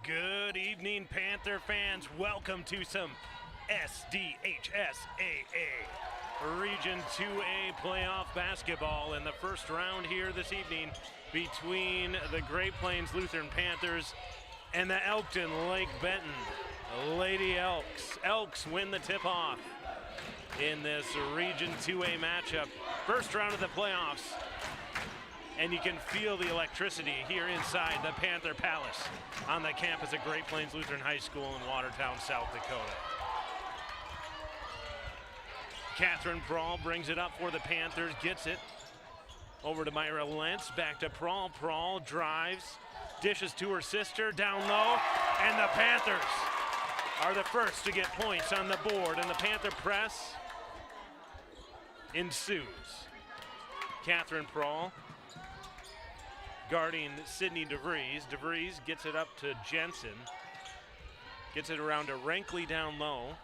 Good evening, Panther fans. Welcome to some SDHSAA Region 2A playoff basketball in the first round here this evening between the Great Plains Lutheran Panthers and the Elkton Lake Benton Lady Elks. Elks win the tip-off in this Region 2A matchup. First round of the playoffs. And you can feel the electricity here inside the Panther Palace on the campus of Great Plains Lutheran High School in Watertown, South Dakota. Catherine Prawl brings it up for the Panthers, gets it over to Myra Lentz, back to Prawl. Prawl drives, dishes to her sister, down low, and the Panthers are the first to get points on the board, and the Panther press ensues. Catherine Prawl guarding Sydney DeVries. DeVries gets it up to Jensen. Gets it around to Rankley down low.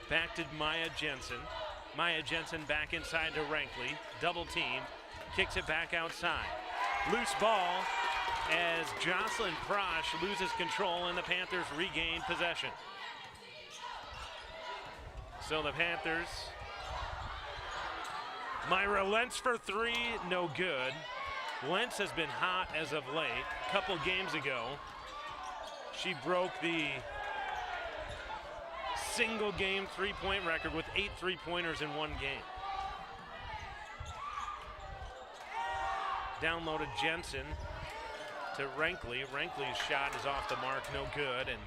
Back to Maya Jensen. Maya Jensen back inside to Rankley. Double team. Kicks it back outside. Loose ball as Jocelyn Prosh loses control and the Panthers regain possession. So the Panthers, Myra Lentz for three, no good. Lentz has been hot as of late. A couple games ago, she broke the single game three-point record with 8 three-pointers in one game. Down low to Jensen to Rankley. Rankley's shot is off the mark, no good, and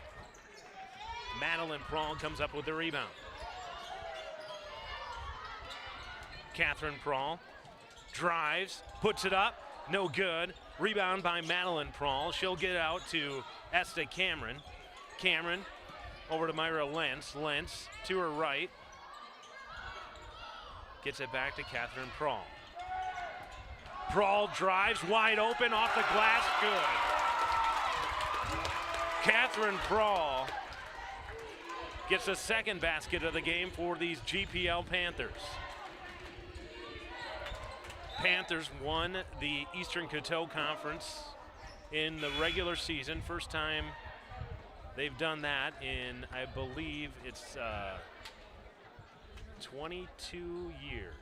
Madeline Prawl comes up with the rebound. Catherine Prawl drives, puts it up, no good. Rebound by Madeline Prawl. She'll get out to Esther Cameron. Cameron over to Myra Lentz. Lentz to her right. Gets it back to Catherine Prawl. Prawl drives wide open off the glass, good. Catherine Prawl gets the second basket of the game for these GPL Panthers. Panthers won the Eastern Coteau Conference in the regular season. First time they've done that in, I believe it's 22 years.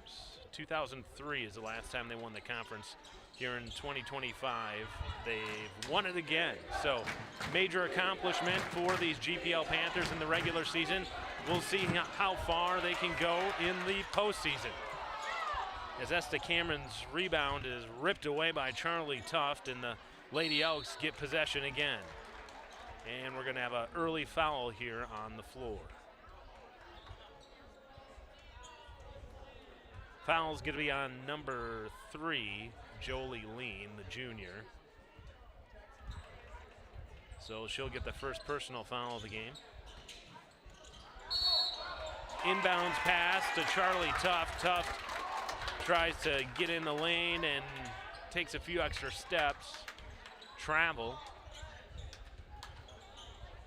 2003 is the last time they won the conference. Here in 2025, they've won it again. So major accomplishment for these GPL Panthers in the regular season. We'll see how far they can go in the postseason. As Esther Cameron's rebound is ripped away by Charlie Tuft, and the Lady Elks get possession again. And we're going to have an early foul here on the floor. Foul's going to be on number 3, Jolie Lean, the junior. So she'll get the first personal foul of the game. Inbounds pass to Charlie Tuft. Tuft tries to get in the lane and takes a few extra steps. Travel.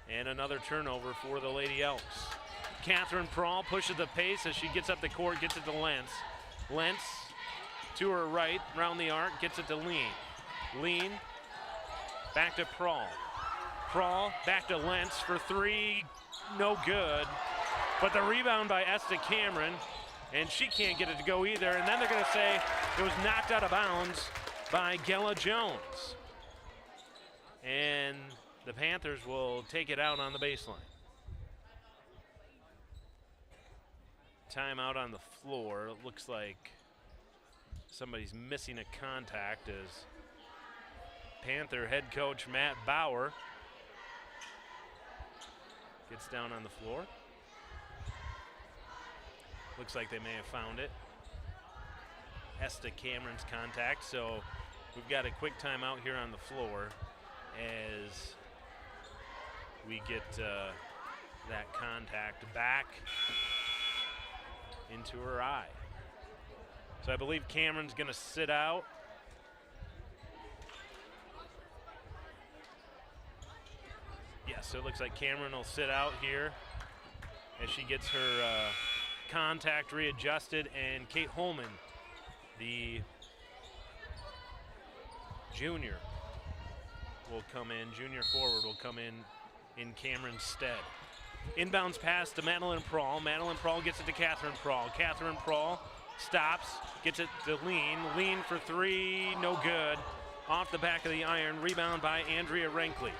And another turnover for the Lady Elks. Catherine Prawl pushes the pace as she gets up the court, gets it to Lentz. Lentz to her right, round the arc, gets it to Lean. Lean back to Prawl. Prawl back to Lentz for three, no good. But the rebound by Esther Cameron, and she can't get it to go either. And then they're going to say it was knocked out of bounds by Gella Jones. And the Panthers will take it out on the baseline. Timeout on the floor. It looks like somebody's missing a contact as Panther head coach Matt Bauer gets down on the floor. Looks like they may have found it. Esther Cameron's contact, so we've got a quick timeout here on the floor as we get that contact back into her eye. So I believe Cameron's gonna sit out. Yeah, so it looks like Cameron will sit out here as she gets her contact readjusted, and Kate Holman, the junior, will come in, junior forward will come in Cameron's stead. Inbounds pass to Madeline Prawl. Madeline Prawl gets it to Catherine Prawl. Catherine Prawl stops, gets it to Lean. Lean for three, no good. Off the back of the iron, rebound by Andrea Renkley.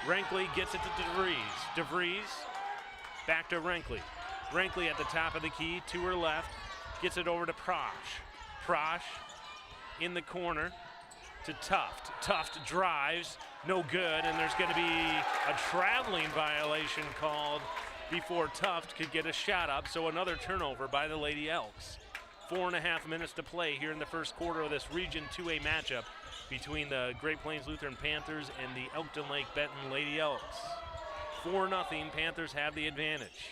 Renkley gets it to DeVries. DeVries back to Renkley. Renkley at the top of the key, to her left, gets it over to Prosh. Prosh in the corner to Tuft. Tuft drives, no good, and there's going to be a traveling violation called before Tuft could get a shot up, so another turnover by the Lady Elks. 4.5 minutes to play here in the first quarter of this Region 2A matchup between the Great Plains Lutheran Panthers and the Elkton Lake Benton Lady Elks. 4-0, Panthers have the advantage.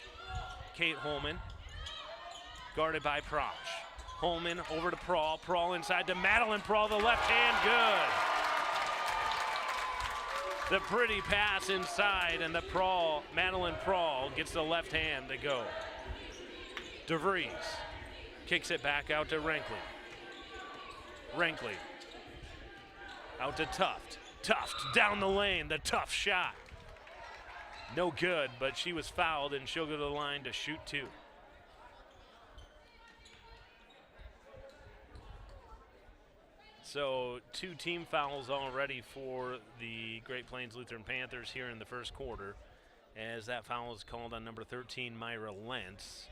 Kate Holman, guarded by Prosh. Holman over to Prawl. Prawl inside to Madeline Prawl, the left hand, good. The pretty pass inside, and the Madeline Prawl gets the left hand to go. DeVries kicks it back out to Renkley. Renkley out to Tuft. Tuft down the lane, the tough shot. No good, but she was fouled, and she'll go to the line to shoot two. So 2 team fouls already for the Great Plains Lutheran Panthers here in the first quarter, as that foul is called on number 13, Myra Lentz.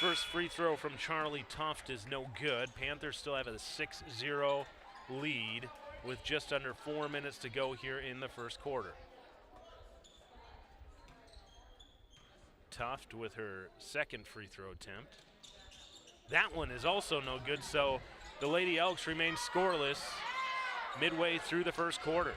First free throw from Charlie Tuft is no good. Panthers still have a 6-0 lead with just under 4 minutes to go here in the first quarter. Tuft with her second free throw attempt. That one is also no good, so the Lady Elks remain scoreless midway through the first quarter.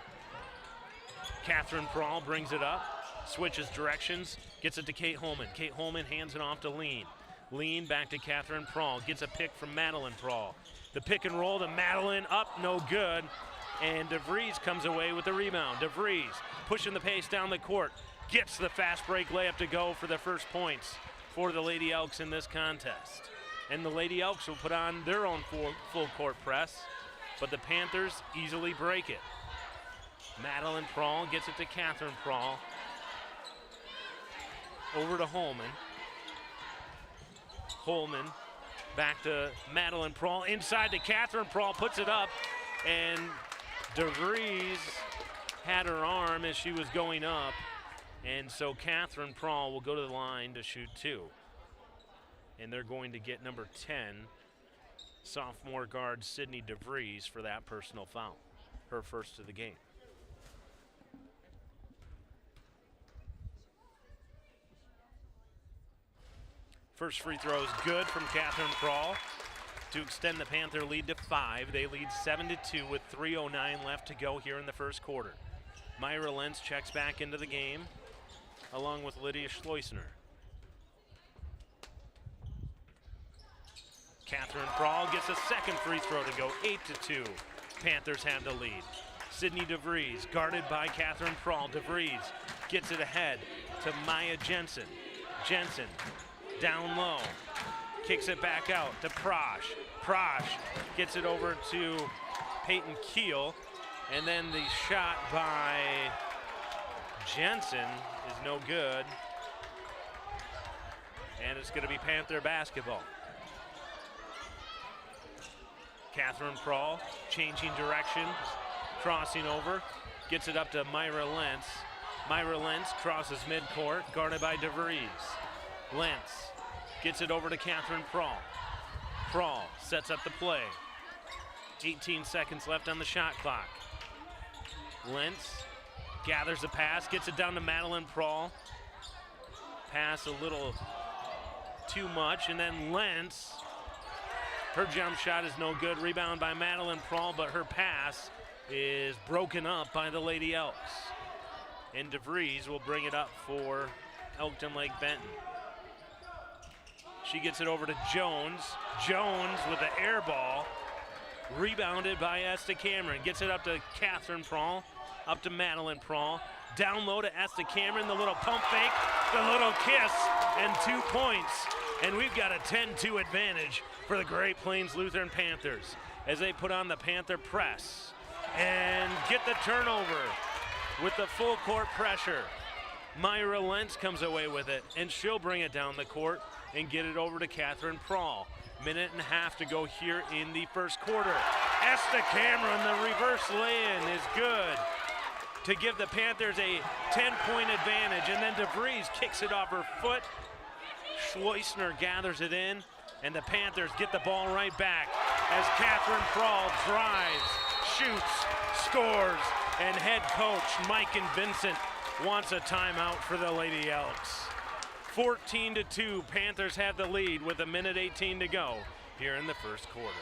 Catherine Prawl brings it up, switches directions, gets it to Kate Holman. Kate Holman hands it off to Lean. Lean back to Catherine Prawl, gets a pick from Madeline Prawl. The pick and roll to Madeline, up, no good, and DeVries comes away with the rebound. DeVries pushing the pace down the court, gets the fast break layup to go for the first points for the Lady Elks in this contest. And the Lady Elks will put on their own full court press, but the Panthers easily break it. Madeline Prawl gets it to Catherine Prawl. Over to Holman. Holman back to Madeline Prawl. Inside to Catherine Prawl, puts it up, and DeVries had her arm as she was going up, and so Catherine Prawl will go to the line to shoot two. And they're going to get number 10, sophomore guard Sydney DeVries, for that personal foul, her first of the game. First free throw is good from Catherine Prawl to extend the Panther lead to 5. They lead 7-2 with 3:09 left to go here in the first quarter. Myra Lentz checks back into the game along with Lydia Schleusner. Catherine Prawl gets a second free throw to go, 8-2. Panthers have the lead. Sydney DeVries, guarded by Catherine Prawl. DeVries gets it ahead to Maya Jensen. Jensen down low, kicks it back out to Prosh. Prosh gets it over to Peyton Keel, and then the shot by Jensen is no good, and it's going to be Panther basketball. Catherine Prawl changing directions, crossing over, gets it up to Myra Lentz. Myra Lentz crosses midcourt, guarded by DeVries. Lentz gets it over to Catherine Prawl. Prawl sets up the play. 18 seconds left on the shot clock. Lentz gathers a pass, gets it down to Madeline Prawl. Pass a little too much, and then Lentz, her jump shot is no good. Rebound by Madeline Prawl, but her pass is broken up by the Lady Elks. And DeVries will bring it up for Elkton Lake Benton. She gets it over to Jones. Jones with the air ball. Rebounded by Esther Cameron. Gets it up to Catherine Prawl. Up to Madeline Prawl. Down low to Esther Cameron. The little pump fake. The little kiss. And 2 points. And we've got a 10-2 advantage for the Great Plains Lutheran Panthers as they put on the Panther press. and get the turnover with the full court pressure. Myra Lentz comes away with it, and she'll bring it down the court and get it over to Catherine Prahl. Minute and a half to go here in the first quarter. Esta Cameron, the reverse lay-in is good to give the Panthers a 10-point advantage, and then DeVries kicks it off her foot. Schleusner gathers it in, and the Panthers get the ball right back as Catherine Prahl drives, shoots, scores, and head coach Mike and Vincent wants a timeout for the Lady Elks. 14-2, Panthers have the lead with 1:18 to go here in the first quarter.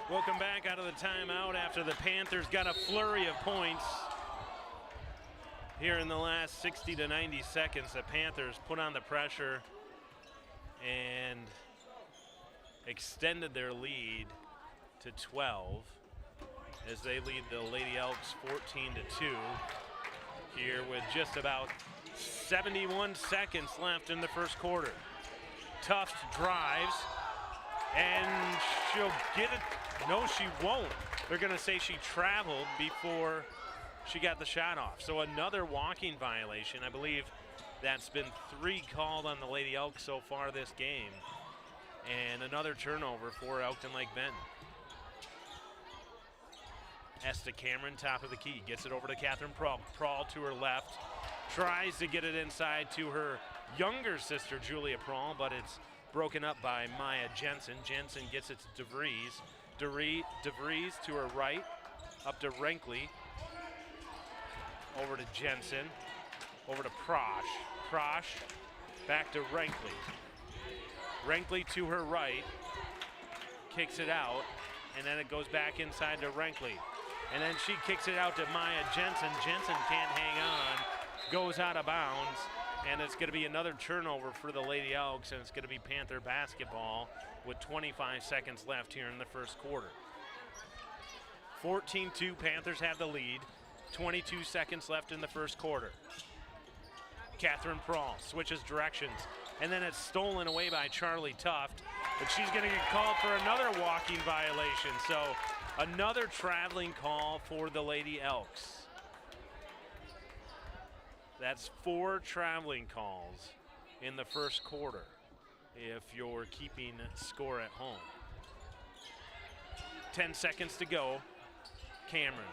Welcome back out of the timeout after the Panthers got a flurry of points. Here in the last 60 to 90 seconds, the Panthers put on the pressure and extended their lead to 12 as they lead the Lady Elks 14-2 here with just about 71 seconds left in the first quarter. Tufts drives, and she'll get it. No, she won't. They're going to say she traveled before she got the shot off. So another walking violation. I believe that's been 3 called on the Lady Elks so far this game. And another turnover for Elkton Lake Benton. Esta Cameron, top of the key, gets it over to Catherine Prahl. Prahl to her left, tries to get it inside to her younger sister, Julia Prahl, but it's broken up by Maya Jensen. Jensen gets it to DeVries. DeVries to her right, up to Renkley. Over to Jensen, over to Prosh. Prosh back to Renkley. Renkley to her right, kicks it out, and then it goes back inside to Renkley. And then she kicks it out to Maya Jensen. Jensen can't hang on, goes out of bounds, and it's going to be another turnover for the Lady Elks, and it's going to be Panther basketball with 25 seconds left here in the first quarter. 14-2, Panthers have the lead. 22 seconds left in the first quarter. Catherine Prahl switches directions, and then it's stolen away by Charlie Tuft, but she's going to get called for another walking violation. So another traveling call for the Lady Elks. That's 4 traveling calls in the first quarter if you're keeping score at home. 10 seconds to go. Cameron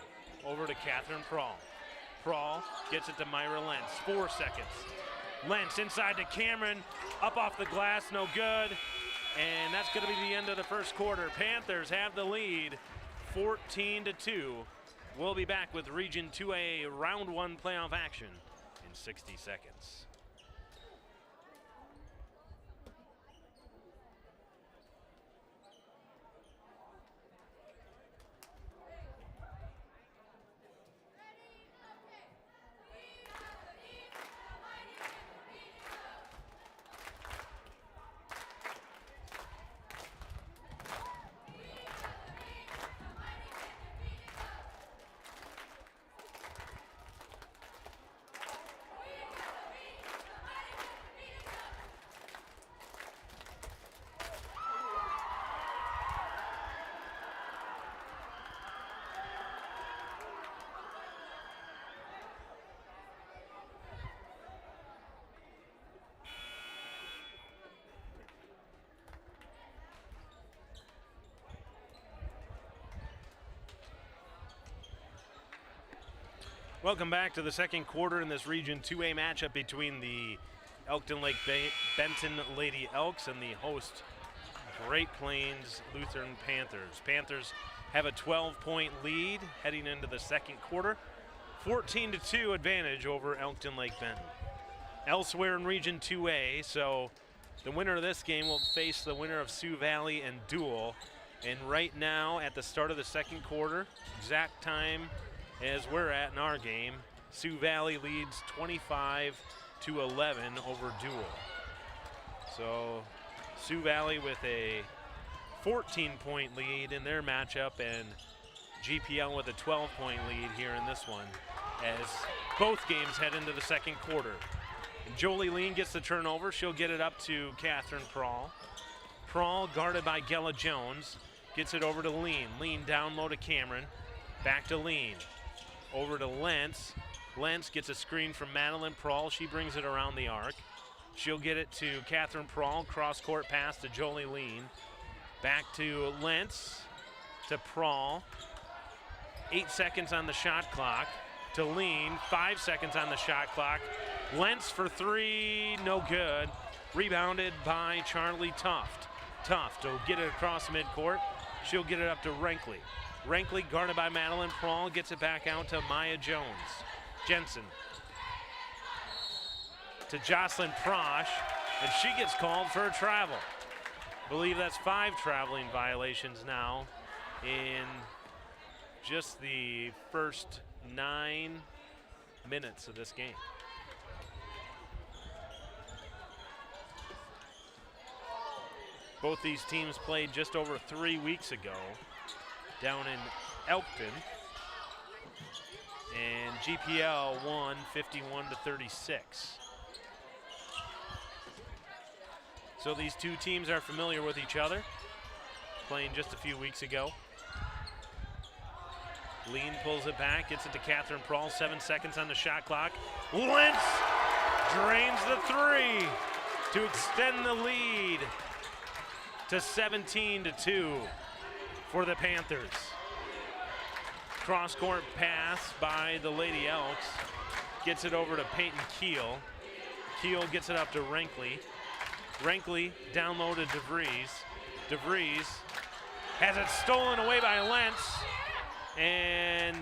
over to Catherine Prahl. Prahl gets it to Myra Lentz. 4 seconds. Lentz inside to Cameron. Up off the glass, no good. And that's going to be the end of the first quarter. Panthers have the lead, 14-2. We'll be back with Region 2A Round 1 playoff action in 60 seconds. Welcome back to the second quarter in this Region 2A matchup between the Elkton Lake Benton Lady Elks and the host Great Plains Lutheran Panthers. Panthers have a 12-point lead heading into the second quarter. 14-2 advantage over Elkton Lake Benton. Elsewhere in Region 2A, so the winner of this game will face the winner of Sioux Valley and Dual. And right now, at the start of the second quarter, exact time as we're at in our game, Sioux Valley leads 25-11 over Dual. So Sioux Valley with a 14-point lead in their matchup, and GPL with a 12-point lead here in this one as both games head into the second quarter. And Jolie Lean gets the turnover. She'll get it up to Catherine Prawl. Prawl, guarded by Gella Jones, gets it over to Lean. Lean down low to Cameron. Back to Lean. Over to Lentz. Lentz gets a screen from Madeline Prawl. She brings it around the arc. She'll get it to Catherine Prawl. Cross-court pass to Jolie Lean. Back to Lentz, to Prawl. 8 seconds on the shot clock. To Lean, 5 seconds on the shot clock. Lentz for three, no good. Rebounded by Charlie Tuft. Tuft will get it across midcourt. She'll get it up to Renkley. Renkley, guarded by Madeline Prawl, gets it back out to Maya Jensen. To Jocelyn Prosh, and she gets called for a travel. I believe that's 5 traveling violations now in just the first 9 minutes of this game. Both these teams played just over 3 weeks ago down in Elkton, and GPL won 51-36. So these two teams are familiar with each other, playing just a few weeks ago. Lean pulls it back, gets it to Catherine Prawl, 7 seconds on the shot clock. Lentz drains the three to extend the lead to 17-2 for the Panthers. Cross-court pass by the Lady Elks. Gets it over to Peyton Keel. Keel gets it up to Renkley. Renkley down low to DeVries. DeVries has it stolen away by Lentz. And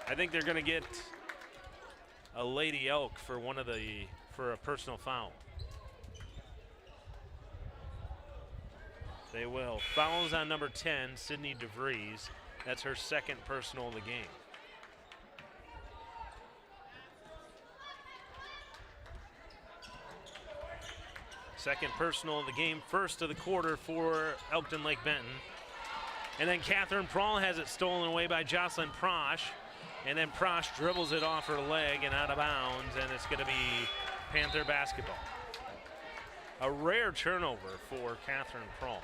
I think they're going to get a Lady Elk for a personal foul. They will. Fouls on number 10, Sydney DeVries. That's her second personal of the game. Second personal of the game, first of the quarter for Elkton Lake Benton. And then Catherine Prawl has it stolen away by Jocelyn Prosh. And then Prosh dribbles it off her leg and out of bounds, and it's going to be Panther basketball. A rare turnover for Catherine Prawl.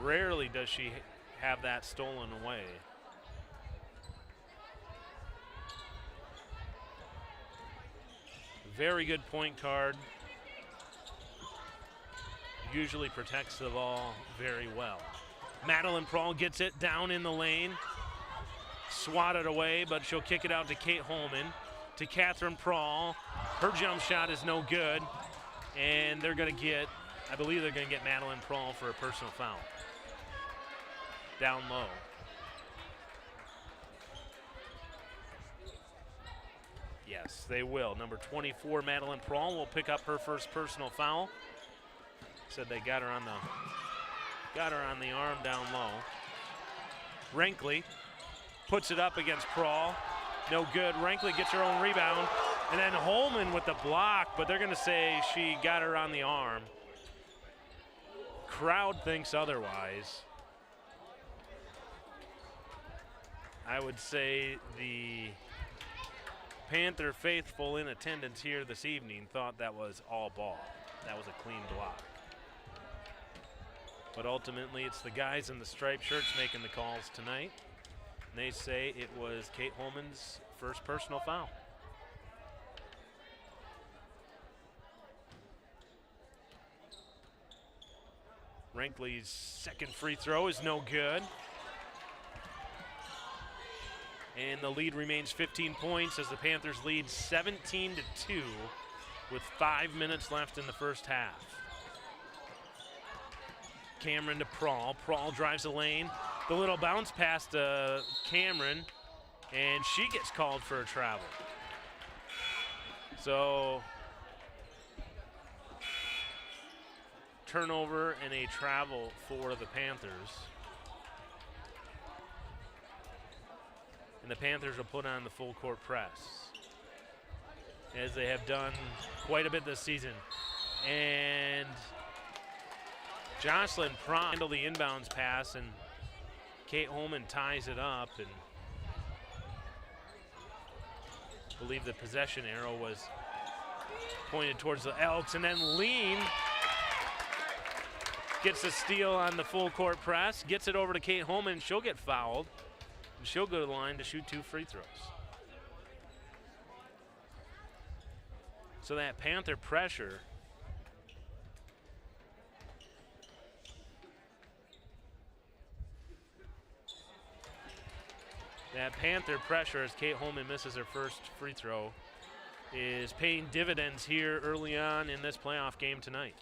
Rarely does she have that stolen away. Very good point guard. Usually protects the ball very well. Madeline Prawl gets it down in the lane. Swatted away, but she'll kick it out to Kate Holman. To Catherine Prawl. Her jump shot is no good. And they're going to get, I believe they're going to get Madeline Prawl for a personal foul. Down low. Yes, they will. Number 24, Madeline Prawl, will pick up her first personal foul. Said they got her on the arm down low. Renkley puts it up against Prawl. No good. Renkley gets her own rebound. And then Holman with the block, but they're going to say she got her on the arm. Crowd thinks otherwise. I would say the Panther faithful in attendance here this evening thought that was all ball. That was a clean block. But ultimately, it's the guys in the striped shirts making the calls tonight. And they say it was Kate Holman's first personal foul. Renkley's second free throw is no good. And the lead remains 15 points as the Panthers lead 17-2 with 5 minutes left in the first half. Cameron to Prahl. Prahl drives the lane. The little bounce pass to Cameron, and she gets called for a travel. So, turnover and a travel for the Panthers. And the Panthers will put on the full court press, as they have done quite a bit this season. And Jocelyn Prahl handled the inbounds pass, and Kate Holman ties it up. And I believe the possession arrow was pointed towards the Elks. And then Lean gets a steal on the full court press, gets it over to Kate Holman. She'll get fouled, and she'll go to the line to shoot 2 free throws. So that Panther pressure as Kate Holman misses her first free throw is paying dividends here early on in this playoff game tonight.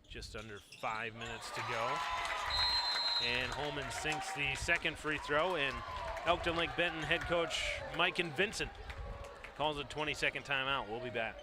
Just under 5 minutes to go. And Holman sinks the second free throw, and Elkton Lake Benton head coach Mike and Vincent calls a 20-second timeout. We'll be back.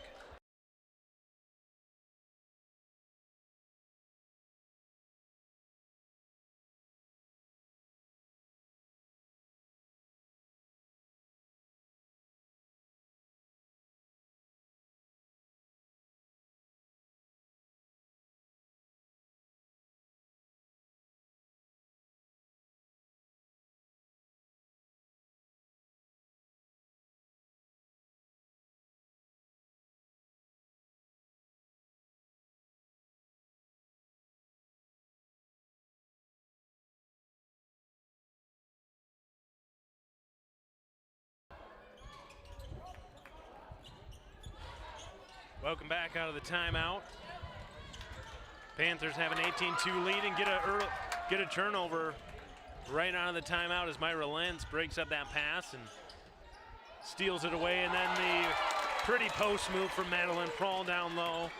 Welcome back out of the timeout. Panthers have an 18-2 lead and get a turnover right out of the timeout as Myra Lentz breaks up that pass and steals it away. And then the pretty post move from Madeline Prahl down low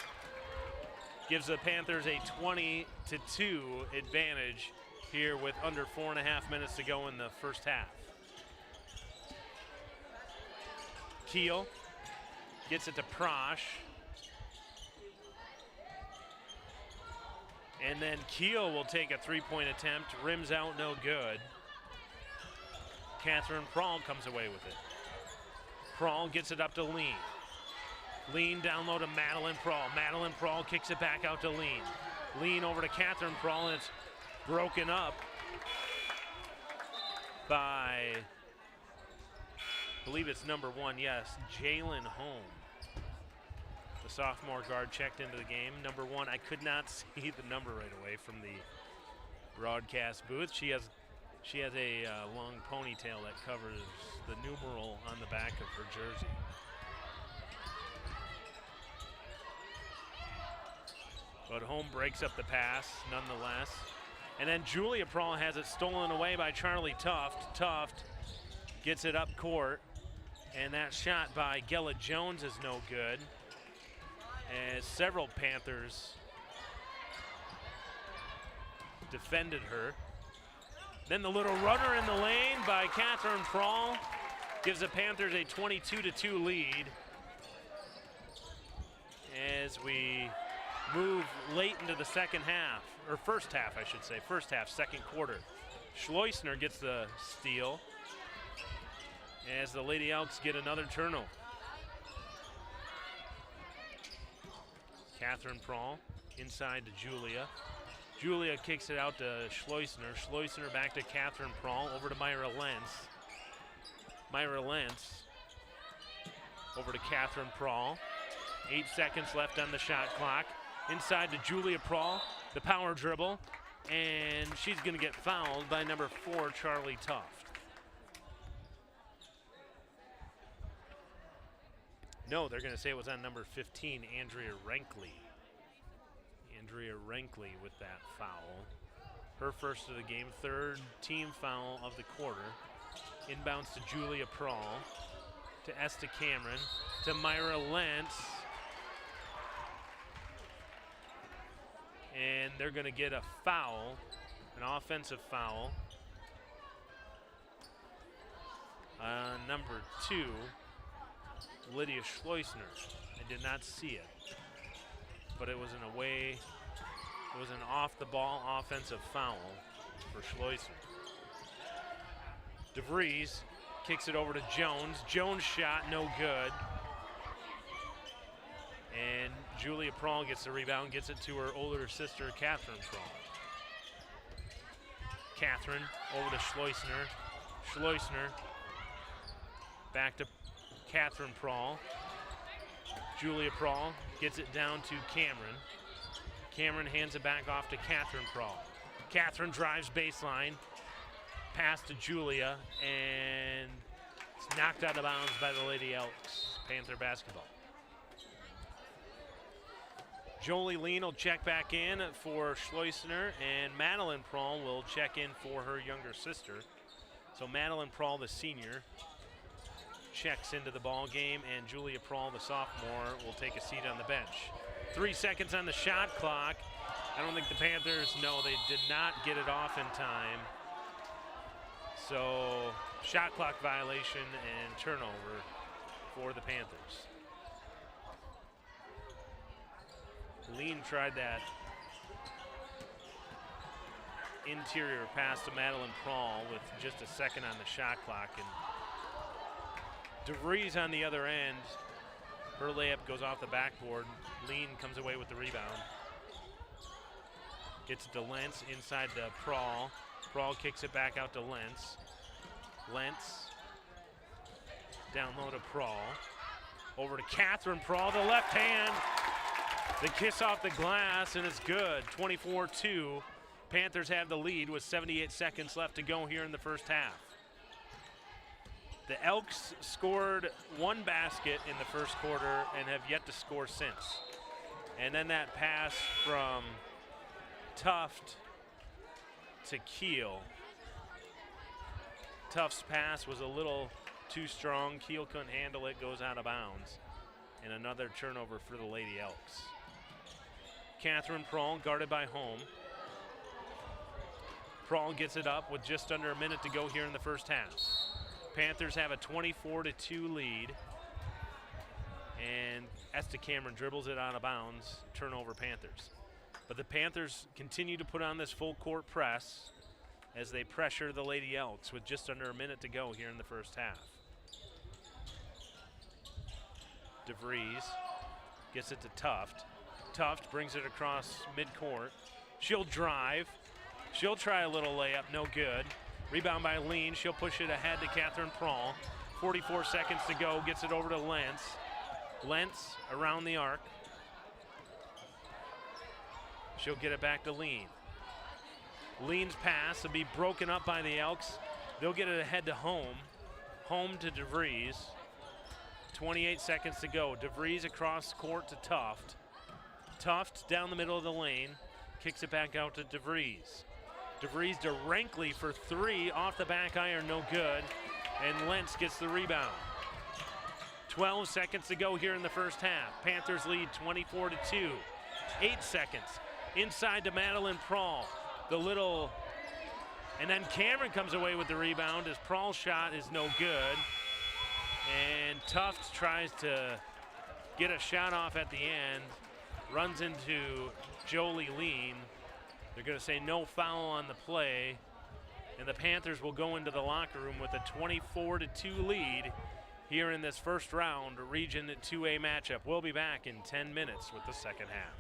gives the Panthers a 20-2 advantage here with under 4.5 minutes to go in the first half. Keel gets it to Prosh. And then Keel will take a three-point attempt, rims out, no good. Catherine Prahl comes away with it. Prahl gets it up to Lean. Lean down low to Madeline Prahl. Madeline Prahl kicks it back out to Lean. Lean over to Catherine Prahl, and it's broken up by, I believe it's number 1, yes, Jalen Holm. The sophomore guard checked into the game. Number 1, I could not see the number right away from the broadcast booth. She has a long ponytail that covers the numeral on the back of her jersey. But Holm breaks up the pass nonetheless. And then Julia Prahl has it stolen away by Charlie Tuft. Tuft gets it up court, and that shot by Gella Jones is no good, as several Panthers defended her. Then the little runner in the lane by Catherine Prahl gives the Panthers a 22-2 lead as we move late into the second half, or first half, I should say. First half, second quarter. Schleusner gets the steal as the Lady Elks get another turnover. Catherine Prahl inside to Julia. Julia kicks it out to Schleusner. Schleusner back to Catherine Prahl, over to Myra Lentz. Myra Lentz over to Catherine Prahl. 8 seconds left on the shot clock. Inside to Julia Prahl, the power dribble, and she's going to get fouled by number 4, Charlie Tuft. No, they're going to say it was on number 15, Andrea Rankley. Andrea Rankley with that foul. Her first of the game, third team foul of the quarter. Inbounds to Julia Prawl, to Esta Cameron, to Myra Lentz. And they're going to get a foul, an offensive foul. Number 2, Lydia Schleusner. I did not see it, but it was it was an off-the-ball offensive foul for Schleusner. DeVries kicks it over to Jones. Jones' shot, no good. And Julia Prawl gets the rebound, gets it to her older sister, Catherine Prawl. Catherine over to Schleusner. Schleusner back to Catherine Prawl. Julia Prawl gets it down to Cameron. Cameron hands it back off to Catherine Prawl. Catherine drives baseline, pass to Julia, and it's knocked out of bounds by the Lady Elks. Panther basketball. Jolie Lean will check back in for Schleusner, and Madeline Prawl will check in for her younger sister. So Madeline Prawl, the senior, checks into the ball game, and Julia Prawl, the sophomore, will take a seat on the bench. 3 seconds on the shot clock. I don't think the Panthers, no, they did not get it off in time. So shot clock violation and turnover for the Panthers. Lean tried that interior pass to Madeline Prawl with just a second on the shot clock, and DeVries on the other end, her layup goes off the backboard. Lean comes away with the rebound. Gets it to Lentz inside to Prawl. Prawl kicks it back out to Lentz. Lentz down low to Prawl. Over to Catherine Prawl, the left hand. The kiss off the glass, and it's good. 24-2. Panthers have the lead with 78 seconds left to go here in the first half. The Elks scored 1 basket in the first quarter and have yet to score since. And then that pass from Tuft to Keel. Tuft's pass was a little too strong. Keel couldn't handle it, goes out of bounds. And another turnover for the Lady Elks. Catherine Prawl guarded by Holm. Prawl gets it up with just under a minute to go here in the first half. Panthers have a 24-2 lead. And Esta Cameron dribbles it out of bounds, turnover Panthers. But the Panthers continue to put on this full court press as they pressure the Lady Elks with just under a minute to go here in the first half. DeVries gets it to Tuft. Tuft brings it across midcourt. She'll drive. She'll try a little layup, no good. Rebound by Lean. She'll push it ahead to Catherine Prawl. 44 seconds to go. Gets it over to Lentz. Lentz around the arc. She'll get it back to Lean. Lean's pass will be broken up by the Elks. They'll get it ahead to Holm. Holm to DeVries. 28 seconds to go. DeVries across court to Tuft. Tuft down the middle of the lane. Kicks it back out to DeVries. DeVries directly for 3 off the back iron, no good. And Lentz gets the rebound. 12 seconds to go here in the first half. Panthers lead 24-2. 8 seconds. Inside to Madeline Prawl. And then Cameron comes away with the rebound as Prawl's shot is no good. And Tuft tries to get a shot off at the end. Runs into Jolie Lean. They're going to say no foul on the play. And the Panthers will go into the locker room with a 24-2 lead here in this first round Region 2A matchup. We'll be back in 10 minutes with the second half.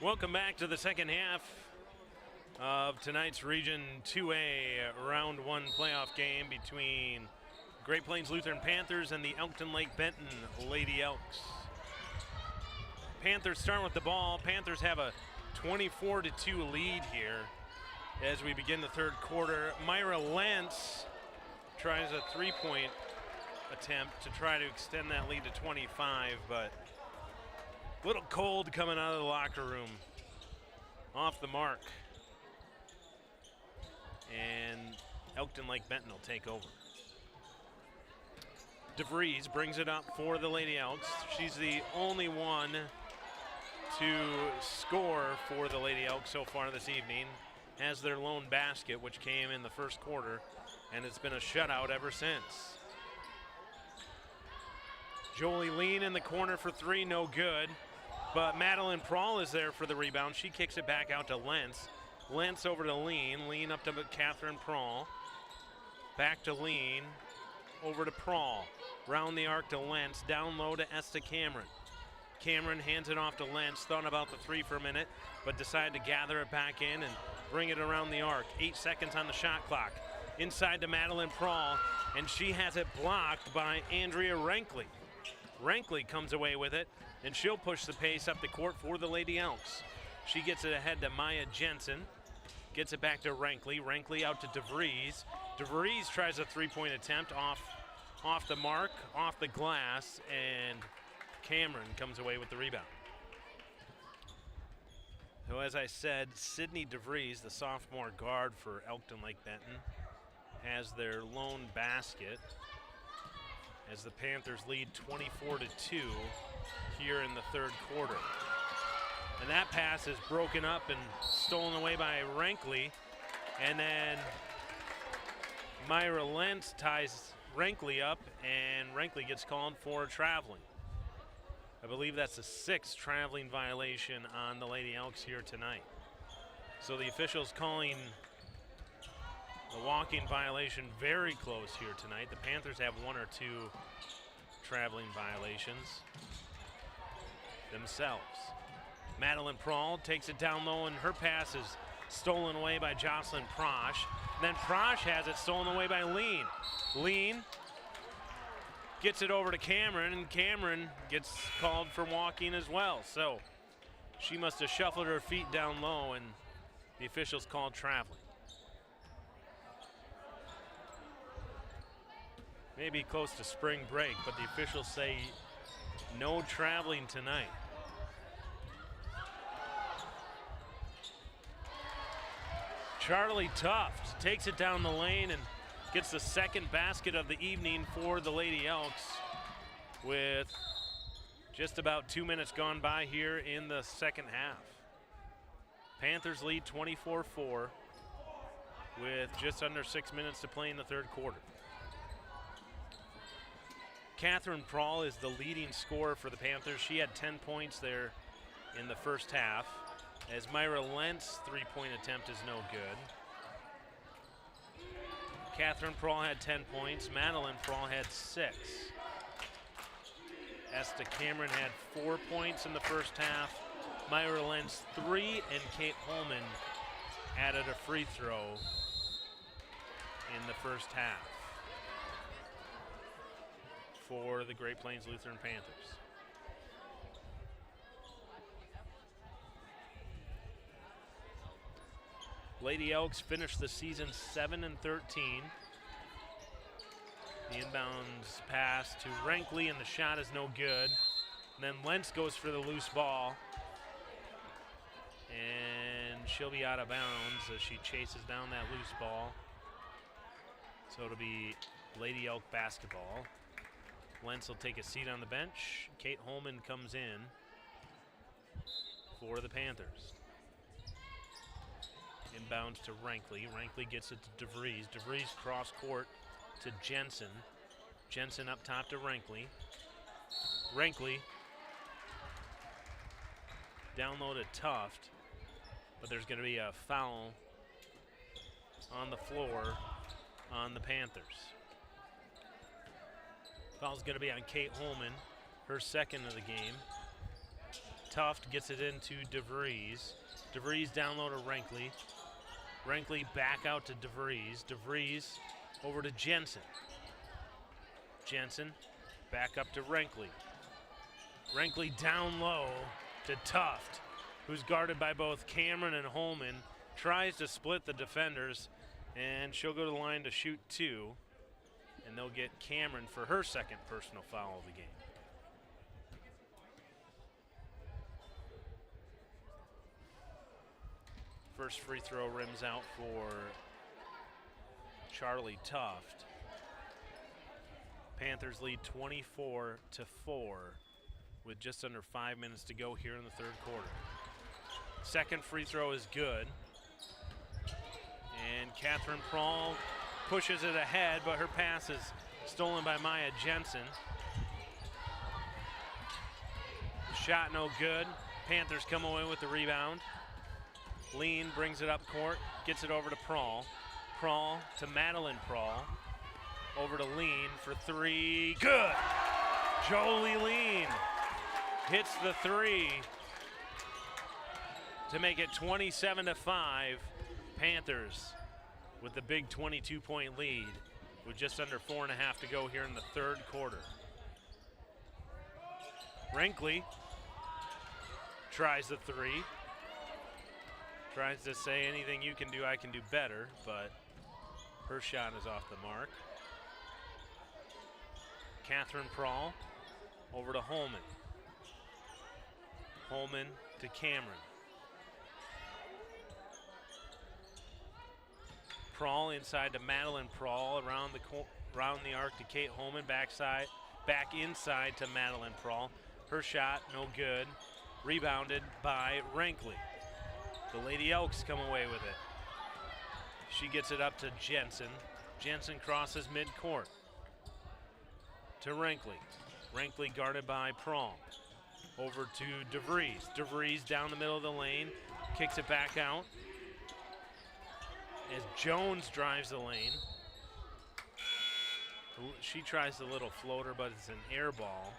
Welcome back to the second half of tonight's Region 2A Round 1 playoff game between Great Plains Lutheran Panthers and the Elkton Lake Benton Lady Elks. Panthers start with the ball. Panthers have a 24-2 lead here as we begin the third quarter. Myra Lentz tries a three-point attempt to try to extend that lead to 25, but a little cold coming out of the locker room. Off the mark. And Elkton Lake Benton will take over. DeVries brings it up for the Lady Elks. She's the only one to score for the Lady Elks so far this evening. Has their lone basket, which came in the first quarter, and it's been a shutout ever since. Jolie Lean in the corner for three, no good. But Madeline Prawl is there for the rebound. She kicks it back out to Lentz. Lentz over to Lean. Lean up to Catherine Prawl. Back to Lean. Over to Prawl. Round the arc to Lentz. Down low to Esta Cameron. Cameron hands it off to Lentz. Thought about the three for a minute, but decided to gather it back in and bring it around the arc. 8 seconds on the shot clock. Inside to Madeline Prawl, and she has it blocked by Andrea Rankley. Rankley comes away with it, and she'll push the pace up the court for the Lady Elks. She gets it ahead to Maya Jensen. Gets it back to Rankley. Rankley out to DeVries. DeVries tries a three-point attempt off the mark, off the glass, and Cameron comes away with the rebound. So as I said, Sydney DeVries, the sophomore guard for Elkton Lake Benton, has their lone basket as the Panthers lead 24-2 here in the third quarter. And that pass is broken up and stolen away by Rankley. And then Myra Lentz ties Rankley up, and Rankley gets called for traveling. I believe that's the 6th traveling violation on the Lady Elks here tonight. So the officials calling the walking violation very close here tonight. The Panthers have 1 or 2 traveling violations themselves. Madeline Prawl takes it down low, and her pass is stolen away by Jocelyn Prosh. Then Prosh has it stolen away by Lean. Lean gets it over to Cameron, and Cameron gets called for walking as well. So she must have shuffled her feet down low, and the officials called traveling. Maybe close to spring break, but the officials say no traveling tonight. Charlie Tuft takes it down the lane and gets the second basket of the evening for the Lady Elks with just about 2 minutes gone by here in the second half. Panthers lead 24-4 with just under 6 minutes to play in the third quarter. Catherine Prawl is the leading scorer for the Panthers. She had 10 points there in the first half, as Myra Lentz three-point attempt is no good. Catherine Prawl had 10 points. Madeline Prawl had 6. Esta Cameron had 4 points in the first half. Myra Lentz 3, and Kate Holman added a free throw in the first half for the Great Plains Lutheran Panthers. Lady Elks finished the season 7-13. The inbounds pass to Rankley, and the shot is no good. And then Lentz goes for the loose ball, and she'll be out of bounds as she chases down that loose ball. So it'll be Lady Elk basketball. Lentz will take a seat on the bench. Kate Holman comes in for the Panthers. Inbounds to Rankley. Rankley gets it to DeVries. DeVries cross court to Jensen. Jensen up top to Rankley. Rankley down low to Tuft, but there's going to be a foul on the floor on the Panthers. Foul's going to be on Kate Holman, her second of the game. Tuft gets it into DeVries. DeVries down low to Renkley. Renkley back out to DeVries. DeVries over to Jensen. Jensen back up to Renkley. Renkley down low to Tuft, who's guarded by both Cameron and Holman. Tries to split the defenders, and she'll go to the line to shoot 2. And they'll get Cameron for her second personal foul of the game. First free throw rims out for Charlie Tuft. Panthers lead 24-4 with just under 5 minutes to go here in the third quarter. Second free throw is good. And Catherine Prawl pushes it ahead, but her pass is stolen by Maya Jensen. Shot no good. Panthers come away with the rebound. Lean brings it up court, gets it over to Prawl. Prawl to Madeline Prawl. Over to Lean for 3. Good! Jolie Lean hits the 3 to make it 27-5. Panthers with the big 22-point lead with just under 4.5 to go here in the third quarter. Renkley tries the 3. Tries to say anything you can do, I can do better, but her shot is off the mark. Catherine Prawl over to Holman. Holman to Cameron. Prawl inside to Madeline Prawl, around the arc to Kate Holman, back inside to Madeline Prawl. Her shot, no good. Rebounded by Renkley. The Lady Elks come away with it. She gets it up to Jensen. Jensen crosses midcourt to Renkley. Renkley guarded by Prawl. Over to DeVries. DeVries down the middle of the lane, kicks it back out. As Jones drives the lane. She tries the little floater, but it's an air ball.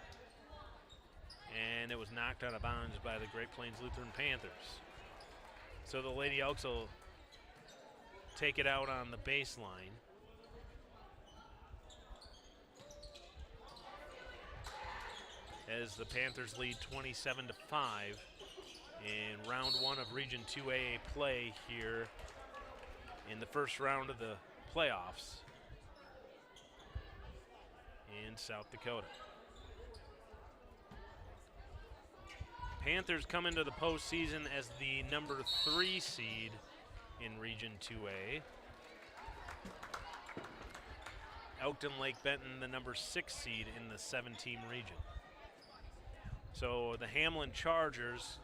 And it was knocked out of bounds by the Great Plains Lutheran Panthers. So the Lady Elks will take it out on the baseline. As the Panthers lead 27-5 in round 1 of Region 2A play here in the first round of the playoffs in South Dakota. Panthers come into the postseason as the number 3 seed in Region 2A. Elkton Lake Benton, the number 6 seed in the 7-team region. So the Hamlin Chargers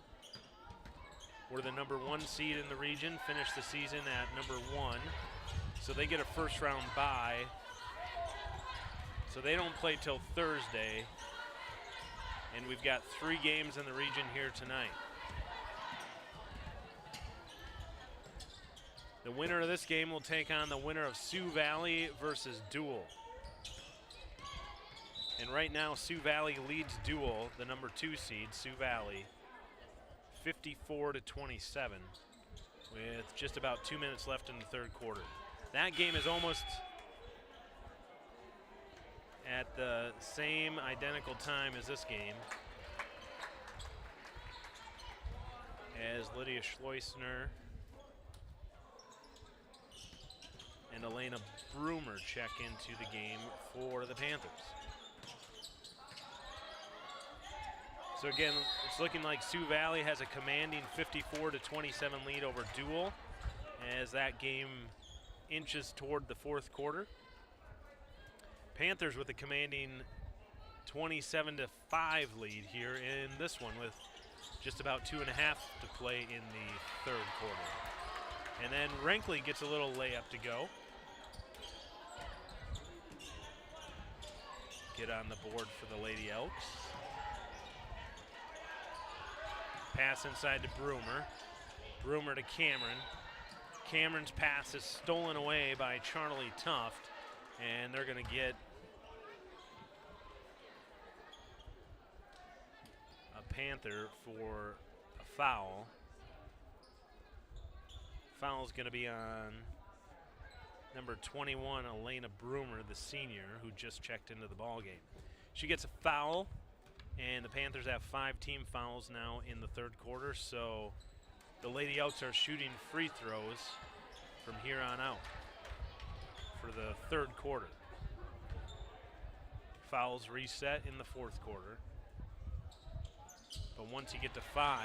were the number 1 seed in the region, finished the season at number 1. So they get a first round bye. So they don't play till Thursday. And we've got 3 games in the region here tonight. The winner of this game will take on the winner of Sioux Valley versus Dual. And right now, Sioux Valley leads Dual, the number 2 seed, Sioux Valley, 54-27, with just about 2 minutes left in the third quarter. That game is almost at the same identical time as this game, as Lydia Schleusner and Elena Broomer check into the game for the Panthers. So again, it's looking like Sioux Valley has a commanding 54-27 lead over Dual as that game inches toward the fourth quarter. Panthers with a commanding 27-5 lead here in this one with just about 2.5 to play in the third quarter. And then Renkley gets a little layup to go. Get on the board for the Lady Elks. Pass inside to Broomer. Broomer to Cameron. Cameron's pass is stolen away by Charlie Tuft, and they're going to get a Panther for a foul. Foul is going to be on number 21, Elena Broomer, the senior, who just checked into the ball game. She gets a foul, and the Panthers have 5 team fouls now in the third quarter, so the Lady Elks are shooting free throws from here on out for the third quarter. Fouls reset in the fourth quarter. But once you get to 5,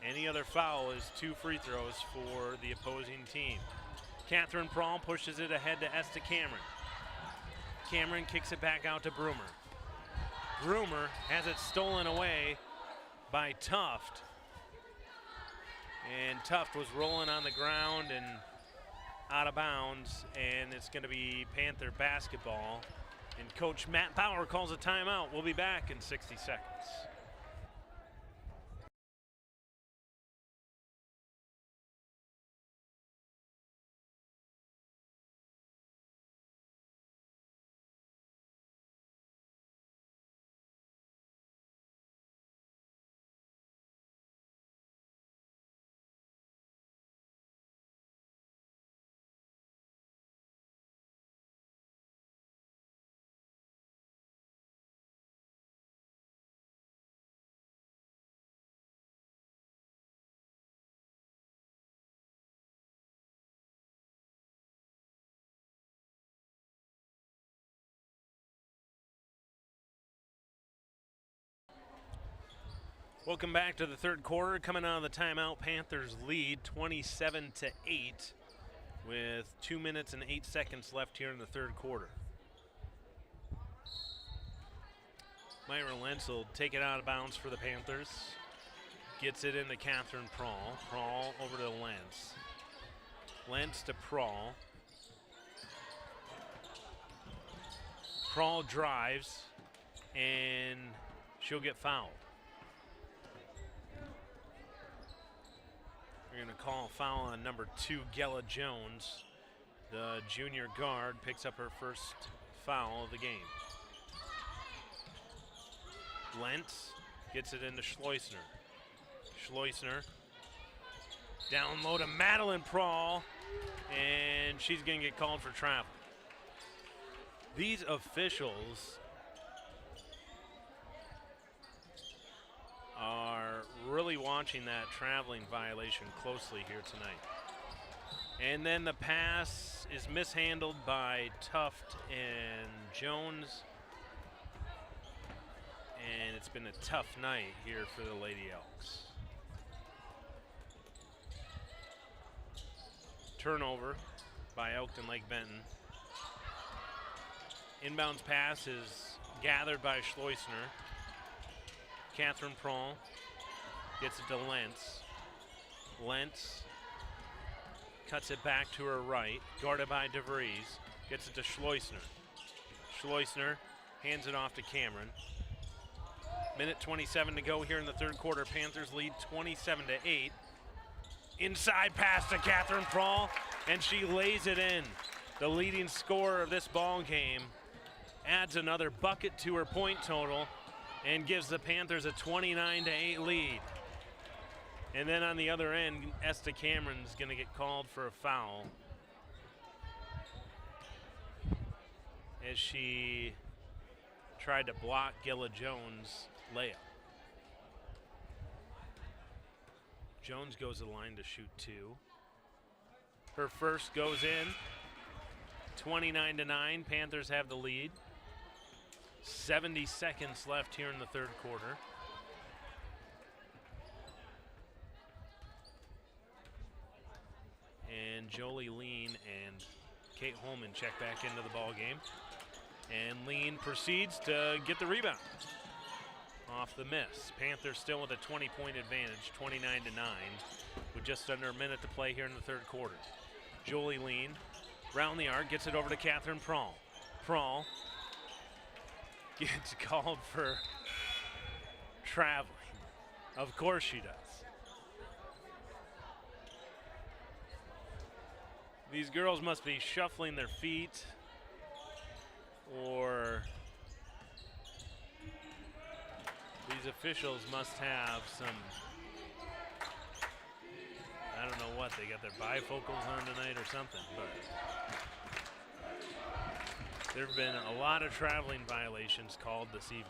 any other foul is 2 free throws for the opposing team. Catherine Prawl pushes it ahead to Esta Cameron. Cameron kicks it back out to Broomer. Broomer has it stolen away by Tuft. And Tuft was rolling on the ground and out of bounds, and it's going to be Panther basketball. And Coach Matt Bauer calls a timeout. We'll be back in 60 seconds. Welcome back to the third quarter. Coming out of the timeout, Panthers lead 27-8 with 2 minutes and 8 seconds left here in the third quarter. Myra Lentz will take it out of bounds for the Panthers. Gets it into Catherine Prawl. Prawl over to Lentz. Lentz to Prawl. Prawl drives, and she'll get fouled. We're going to call a foul on number 2, Gella Jones. The junior guard picks up her first foul of the game. Lentz gets it into Schleusner. Schleusner down low to Madeline Prawl, and she's going to get called for travel. These officials are really watching that traveling violation closely here tonight. And then the pass is mishandled by Tuft and Jones. And it's been a tough night here for the Lady Elks. Turnover by Elkton Lake Benton. Inbounds pass is gathered by Schleusner. Catherine Prawl gets it to Lentz. Lentz cuts it back to her right, guarded by DeVries. Gets it to Schleusner. Schleusner hands it off to Cameron. Minute 27 to go here in the third quarter. Panthers lead 27-8. Inside pass to Catherine Prawl, and she lays it in. The leading scorer of this ball game adds another bucket to her point total and gives the Panthers a 29-8 lead. And then on the other end, Esta Cameron's going to get called for a foul as she tried to block Gilla Jones' layup. Jones goes to the line to shoot 2. Her first goes in. 29-9, Panthers have the lead. 70 seconds left here in the third quarter. And Jolie Lean and Kate Holman check back into the ball game. And Lean proceeds to get the rebound off the miss. Panthers still with a 20-point advantage, 29-9, with just under a minute to play here in the third quarter. Jolie Lean, round the arc, gets it over to Catherine Prawl. Prawl gets called for traveling. Of course she does. These girls must be shuffling their feet or These officials must have some, I don't know what, they got their bifocals on tonight or something, but there have been a lot of traveling violations called this evening.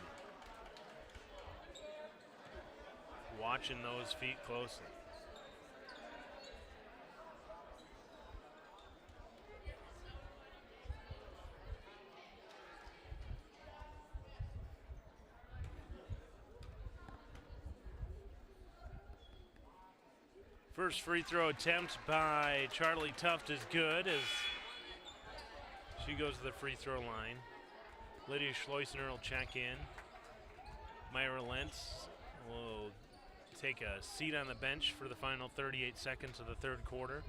Watching those feet closely. First free throw attempt by Charlie Tuft is good as she goes to the free throw line. Lydia Schleusner will check in. Myra Lentz will take a seat on the bench for the final 38 seconds of the third quarter.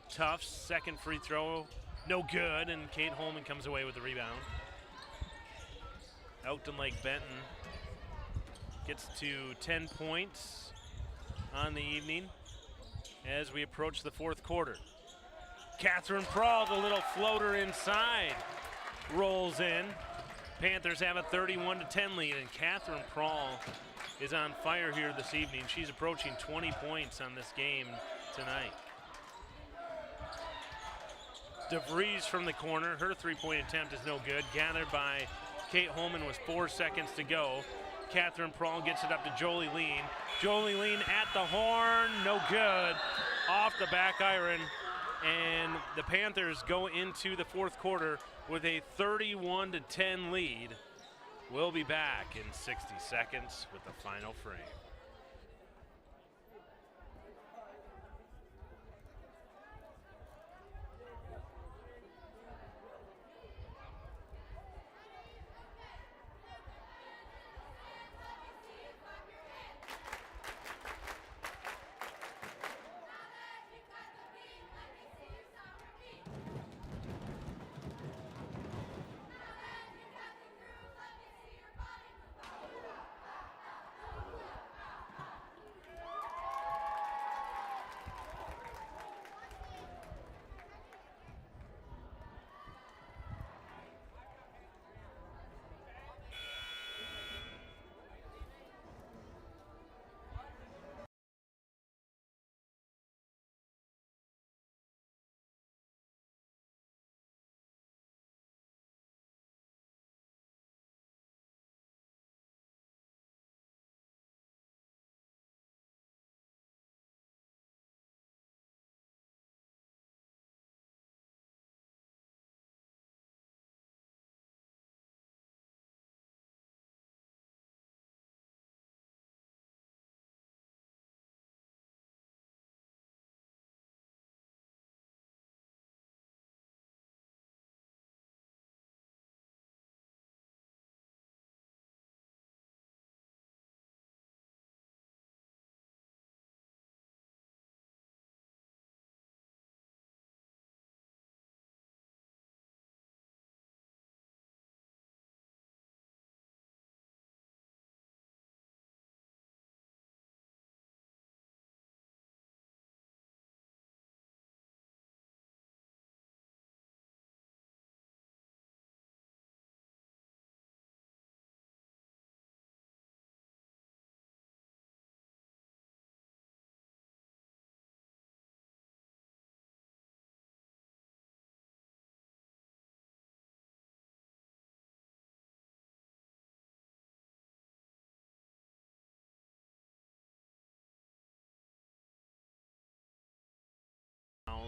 Tuft's second free throw, no good, and Kate Holman comes away with the rebound. Elkton Lake Benton gets to 10 points on the evening as we approach the fourth quarter. Catherine Prawl, the little floater inside, rolls in. Panthers have a 31-10 lead, and Catherine Prawl is on fire here this evening. She's approaching 20 points on this game tonight. DeVries from the corner, her three-point attempt is no good. Gathered by Kate Holman with 4 seconds to go. Catherine Prawl gets it up to Jolie Lean. Jolie Lean at the horn, no good. Off the back iron, and the Panthers go into the fourth quarter with a 31-10 lead. We'll be back in 60 seconds with the final frame.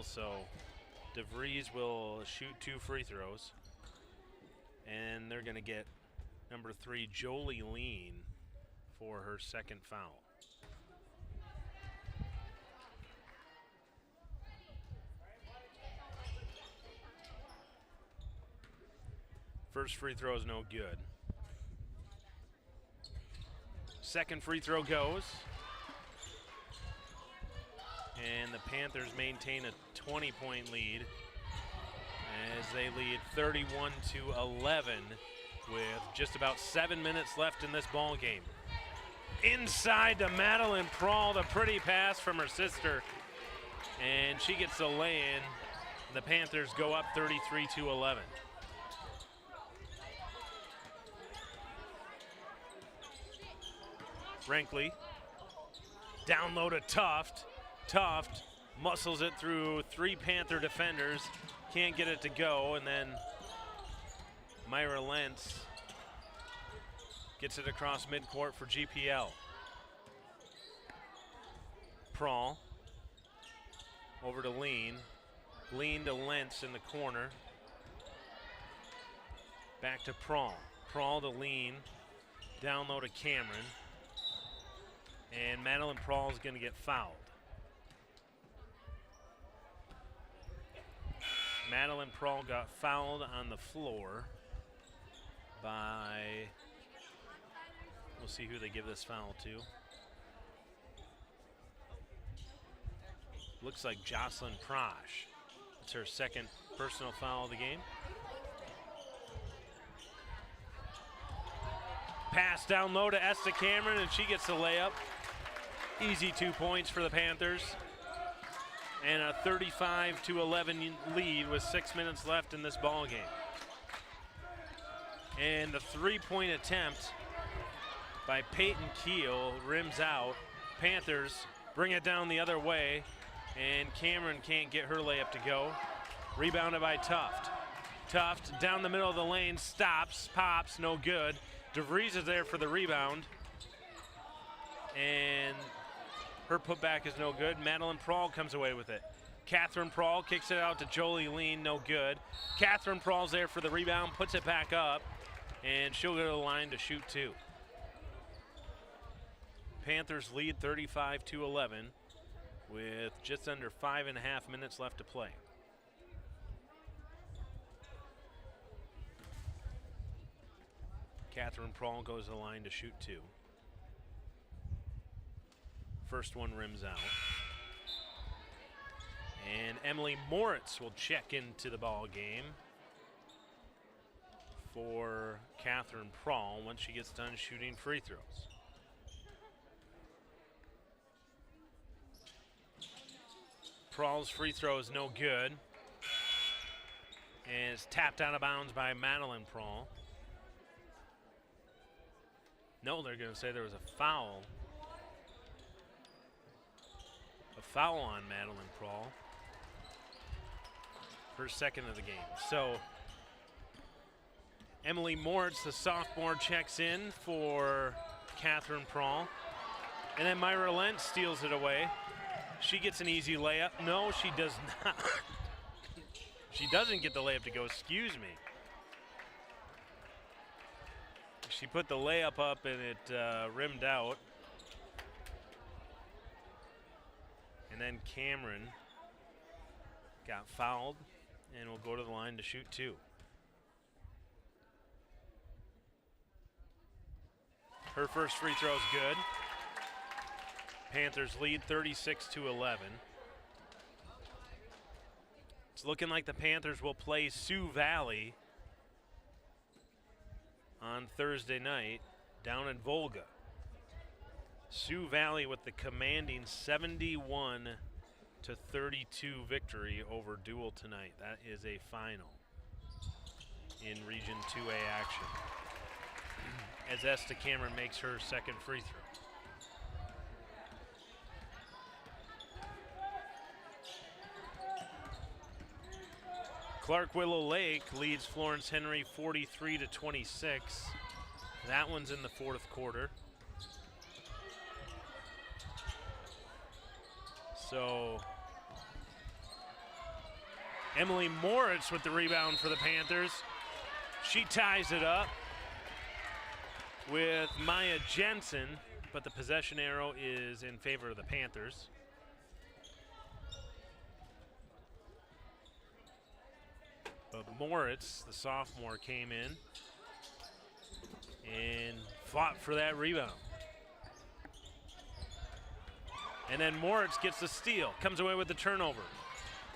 So DeVries will shoot 2 free throws, and they're going to get number 3, Jolie Lean, for her second foul. First free throw is no good. Second free throw goes. And the Panthers maintain a 20-point lead as they lead 31-11 with just about 7 minutes left in this ball game. Inside to Madeline Prawl, the pretty pass from her sister, and she gets the lay-in. The Panthers go up 33-11. Brinkley. Down low to Tuft. Tuft muscles it through 3 Panther defenders. Can't get it to go, and then Myra Lentz gets it across midcourt for GPL. Prawl over to Lean. Lean to Lentz in the corner. Back to Prawl. Prawl to Lean. Down low to Cameron. And Madeline Prawl is going to get fouled. Madeline Prawl got fouled on the floor by, we'll see who they give this foul to. Looks like Jocelyn Prosh. It's her second personal foul of the game. Pass down low to Esther Cameron, and she gets the layup. Easy 2 points for the Panthers. And a 35-11 lead with 6 minutes left in this ball game. And the 3-point attempt by Peyton Keel rims out. Panthers bring it down the other way, and Cameron can't get her layup to go. Rebounded by Tuft. Tuft down the middle of the lane, stops, pops, no good. DeVries is there for the rebound, and her putback is no good. Madeline Prawl comes away with it. Catherine Prawl kicks it out to Jolie Lean, no good. Catherine Prawl's there for the rebound, puts it back up, and she'll go to the line to shoot 2. Panthers lead 35-11 with just under 5.5 minutes left to play. Catherine Prawl goes to the line to shoot 2. First one rims out. And Emily Moritz will check into the ball game for Catherine Prawl once she gets done shooting free throws. Prawl's free throw is no good. And it's tapped out of bounds by Madeline Prawl. No, they're going to say there was a foul. A foul on Madeline Prawl. Her second of the game. So Emily Moritz, the sophomore, checks in for Catherine Prawl. And then Myra Lentz steals it away. She gets an easy layup. No, she does not. She doesn't get the layup to go, excuse me. She put the layup up and it rimmed out. And then Cameron got fouled and will go to the line to shoot 2. Her first free throw is good. Panthers lead 36-11. It's looking like the Panthers will play Sioux Valley on Thursday night down in Volga. Sioux Valley with the commanding 71-32 victory over Dual tonight. That is a final in Region 2A action. As Esther Cameron makes her second free throw. Clark Willow Lake leads Florence Henry 43-26. That one's in the fourth quarter. So Emily Moritz with the rebound for the Panthers. She ties it up with Maya Jensen, but the possession arrow is in favor of the Panthers. But Moritz, the sophomore, came in and fought for that rebound. And then Moritz gets the steal, comes away with the turnover.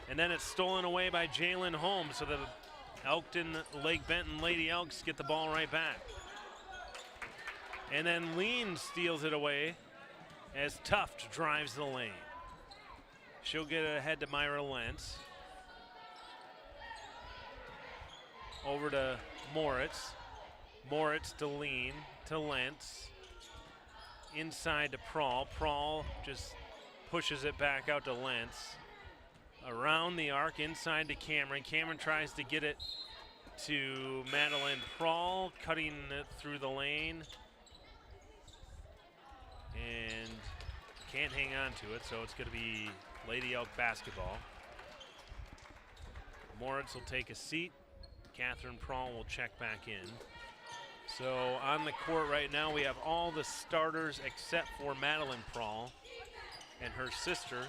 And then it's stolen away by Jalen Holmes, so the Elkton, Lake Benton Lady Elks get the ball right back. And then Lean steals it away as Tuft drives the lane. She'll get it ahead to Myra Lentz. Over to Moritz. Moritz to Lean, to Lentz. inside to Prawl. Prawl just pushes it back out to Lentz. Around the arc, inside to Cameron. Cameron tries to get it to Madeline Prawl, cutting it through the lane. And can't hang on to it, so it's going to be Lady Elk basketball. Moritz will take a seat. Catherine Prawl will check back in. So on the court right now, we have all the starters except for Madeline Prawl, and her sister,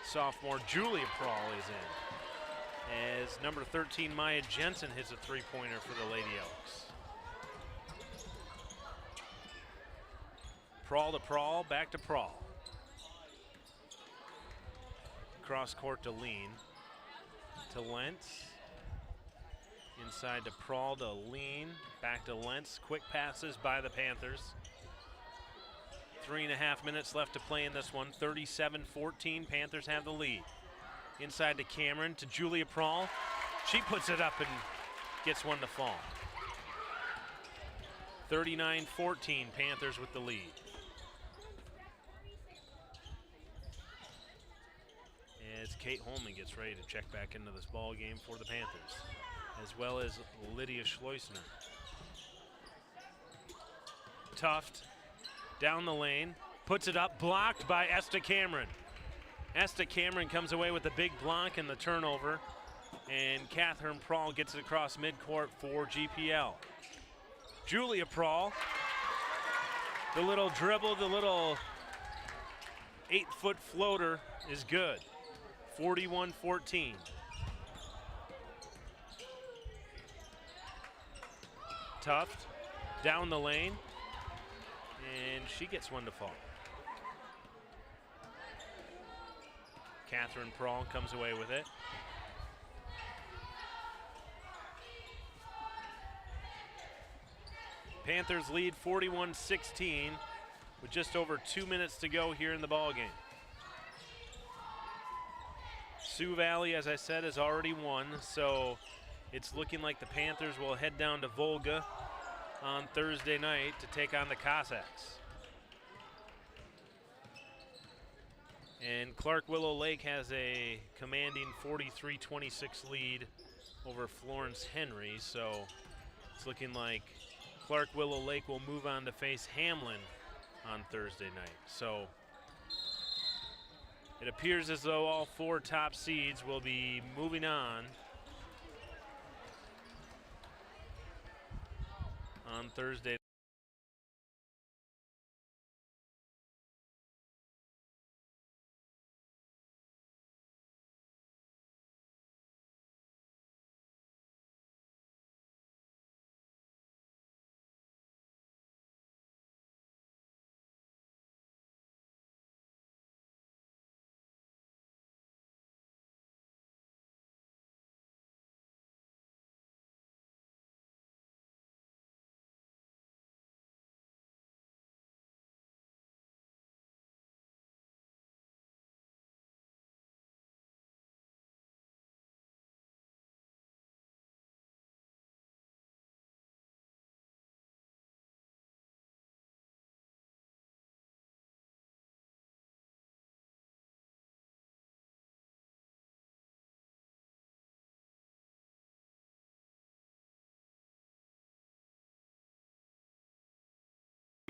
sophomore Julia Prawl, is in. As number 13, Maya Jensen, hits a three-pointer for the Lady Elks. Prawl to Prawl, back to Prawl. Cross court to Lean. To Lentz. Inside to Prawl to Lean. Back to Lentz. Quick passes by the Panthers. 3.5 minutes left to play in this one. 37-14. Panthers have the lead. Inside to Cameron, to Julia Prawl. She puts it up and gets one to fall. 39-14. Panthers with the lead. As Kate Holman gets ready to check back into this ball game for the Panthers, as well as Lydia Schleusner. Tuft down the lane, puts it up, blocked by Esta Cameron. Esta Cameron comes away with the big block and the turnover, and Catherine Prawl gets it across midcourt for GPL. Julia Prawl, the little dribble, the little 8-foot floater is good. 41-14. Tuft down the lane, and she gets one to fall. Catherine Prawl comes away with it. Panthers lead 41-16 with just over 2 minutes to go here in the ball game. Sioux Valley, as I said, has already won, so it's looking like the Panthers will head down to Volga on Thursday night to take on the Cossacks. And Clark Willow Lake has a commanding 43-26 lead over Florence Henry, so it's looking like Clark Willow Lake will move on to face Hamlin on Thursday night. So it appears as though all four top seeds will be moving on Thursday.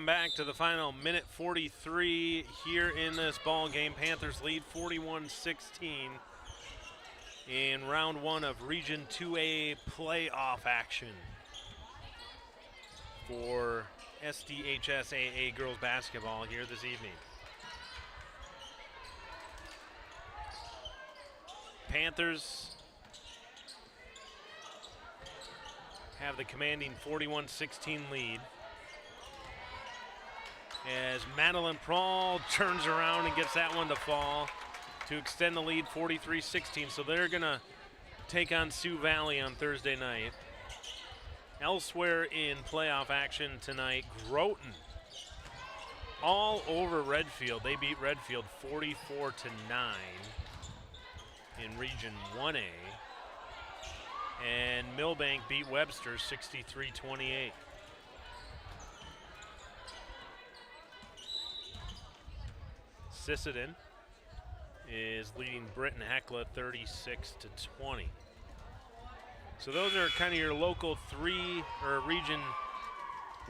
Back to the final minute 43 here in this ball game. Panthers lead 41-16 in round one of Region 2A playoff action for SDHSAA girls basketball here this evening. Panthers have the commanding 41-16 lead, as Madeline Prawl turns around and gets that one to fall to extend the lead 43-16. So they're going to take on Sioux Valley on Thursday night. Elsewhere in playoff action tonight, Groton all over Redfield. They beat Redfield 44-9 in Region 1A. And Millbank beat Webster 63-28. Sisseton is leading Britton Hecla 36-20. So those are kind of your local Region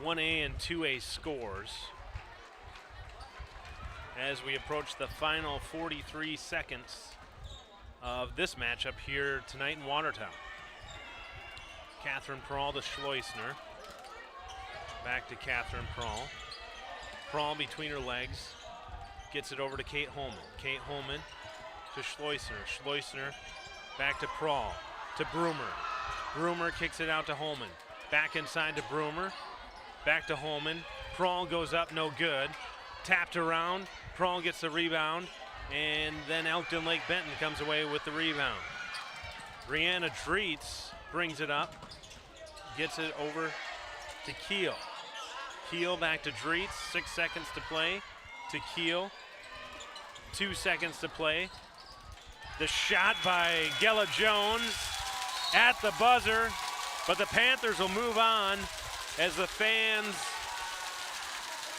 1A and 2A scores as we approach the final 43 seconds of this matchup here tonight in Watertown. Catherine Prahl to Schleusner. Back to Catherine Prahl. Prahl between her legs. Gets it over to Kate Holman. Kate Holman to Schleusner. Schleusner back to Prahl. To Broomer. Broomer kicks it out to Holman. Back inside to Broomer. Back to Holman. Prahl goes up, no good. Tapped around. Prahl gets the rebound. And then Elkton Lake Benton comes away with the rebound. Brianna Dreetz brings it up. Gets it over to Keel. Keel back to Dreetz. 6 seconds to play. To Keel. 2 seconds to play. The shot by Gella Jones at the buzzer, but the Panthers will move on as the fans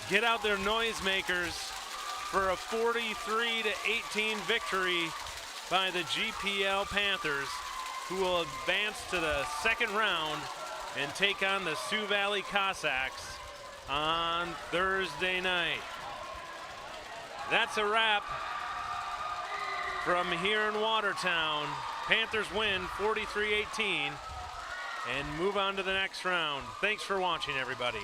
get out their noisemakers for a 43-18 victory by the GPL Panthers, who will advance to the second round and take on the Sioux Valley Cossacks on Thursday night. That's a wrap from here in Watertown. Panthers win 43-18 and move on to the next round. Thanks for watching, everybody.